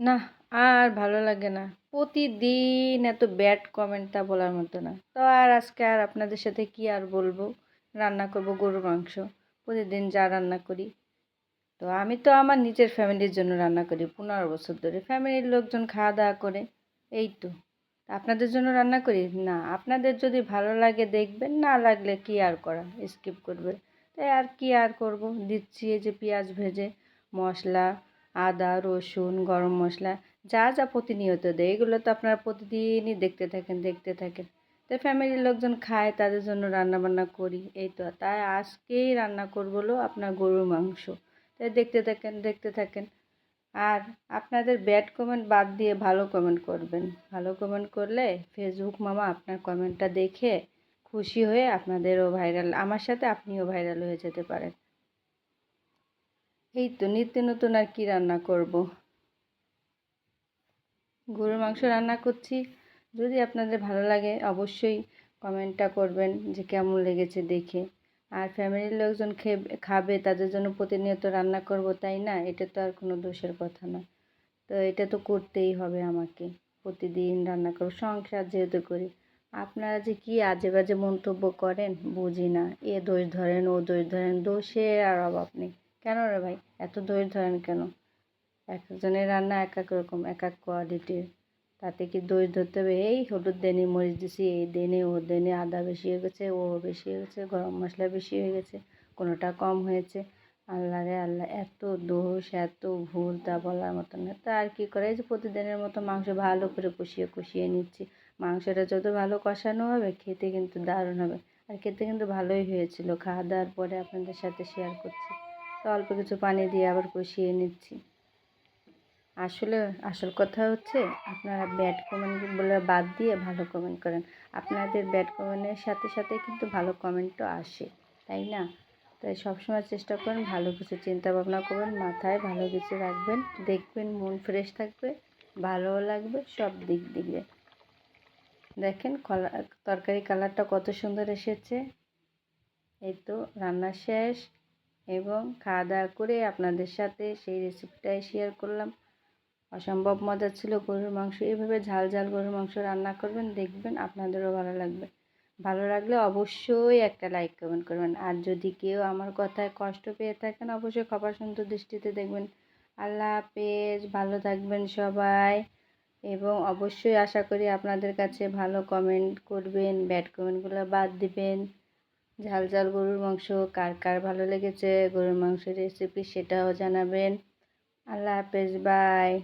না, আর ভালো লাগে না। প্রতিদিন এত ব্যাড কমেন্ট তা বলার মতো না। তো আর আজকে আর আপনাদের সাথে কি আর বলবো? রান্না করব গরুর মাংস। প্রতিদিন যা রান্না করি। তো আমি তো আমার নিজের ফ্যামিলির জন্য রান্না করি ১৫ বছর ধরে। ফ্যামিলির লোকজন খাওয়া-দাওয়া করে। এই তো। আপনাদের জন্য রান্না করি? না, আপনাদের যদি ভালো লাগে দেখবেন, না লাগলে কি আর করা? স্কিপ করবেন। তাই আর কি আর করব? দিচ্ছি এই যে পেঁয়াজ ভেজে, মসলা, আদা, রসুন, গরম মসলা যা যা প্রতিনিয়ত দেয় এগুলো তো আপনারা প্রতিদিনই দেখতে থাকেন। তো ফ্যামিলির লোকজন খায় তাদের জন্য রান্নাবান্না করি। এই তো তাই আজকেই রান্না করব হলো আপনার গরুর মাংস। তাই দেখতে থাকেন। আর আপনাদের ব্যাড কমেন্ট বাদ দিয়ে ভালো কমেন্ট করবেন। ভালো কমেন্ট করলে ফেসবুক মামা আপনার কমেন্টটা দেখে খুশি হয়ে আপনাদেরও ভাইরাল, আমার সাথে আপনিও ভাইরাল হয়ে যেতে পারেন। এই তো নিত্য নতুন আর কি রান্না করব। গরুর মাংস রান্না করছি। যদি আপনাদের ভালো লাগে অবশ্যই কমেন্টটা করবেন যে কেমন লেগেছে দেখে। আর ফ্যামিলির লোকজন খাবে তাদের জন্য প্রতিনিয়ত রান্না করব তাই না? এটা তো আর কোনো দোষের কথা না। তো এটা তো করতেই হবে আমাকে। প্রতিদিন রান্না করব, সংসার যেহেতু করি। আপনারা যে কি আজে বাজে মন্তব্য করেন বুঝি না। এ দোষ ধরেন ও দোষ ধরেন, দোষের আর অভাব নেই। কেন রে ভাই এত দোষ ধরেন কেন? এক একজনের রান্না এক এক রকম, এক এক কোয়ালিটির। তাতে কি দোষ ধরতে হবে? এই হলুদ দেনি, মরিচ দিছি, এই দেনে ও দেনে, আদা বেশি হয়ে গেছে, ও বেশি হয়ে গেছে, গরম মশলা বেশি হয়ে গেছে, কোনোটা কম হয়েছে। আল্লাহ রে আল্লাহ, এত দোষ এত ভুল তা বলার মতো না। তা আর কি করে, এই যে প্রতিদিনের মতো মাংস ভালো করে কষিয়ে নিচ্ছি। মাংসটা যত ভালো কষানো হবে খেতে কিন্তু দারুণ হবে। আর খেতে কিন্তু ভালোই হয়েছিল। খাওয়া দাওয়ার পরে আপনাদের সাথে শেয়ার করছি। তো অল্প কিছু পানি দিয়ে আবার কষিয়ে নিচ্ছি। আসলে আসল কথা হচ্ছে আপনারা ব্যাড কমেন্টগুলো বাদ দিয়ে ভালো কমেন্ট করেন। আপনাদের ব্যাড কমেন্টের সাথে সাথে কিন্তু ভালো কমেন্টও আসে, তাই না? তাই সবসময় চেষ্টা করুন ভালো কিছু চিন্তা ভাবনা করবেন, মাথায় ভালো কিছু রাখবেন, দেখবেন মন ফ্রেশ থাকবে, ভালোও লাগবে সব দিক দিয়ে। দেখেন তরকারি কালারটা কত সুন্দর এসেছে। এই তো রান্না শেষ এবং খাওয়া দাওয়া করে আপনাদের সাথে সেই রেসিপিটাই শেয়ার করলাম। অসম্ভব মজা ছিল গরুর মাংস। এভাবে ঝাল ঝাল গরুর মাংস রান্না করবেন, দেখবেন আপনাদেরও ভালো লাগবে। ভালো লাগলে অবশ্যই একটা লাইক কমেন্ট করবেন। আর যদি কেউ আমার কথায় কষ্ট পেয়ে থাকেন অবশ্যই ক্ষমা সুন্দর দৃষ্টিতে দেখবেন। আল্লাহ হাফেজ, ভালো থাকবেন সবাই। এবং অবশ্যই আশা করি আপনাদের কাছে ভালো কমেন্ট করবেন, ব্যাড কমেন্টগুলো বাদ দিবেন। ঝাল ঝাল গরুর মাংস কার কার ভালো লেগেছে গরুর মাংসের রেসিপি সেটাও জানাবেন। আল্লাহ হাফেজ, বাই।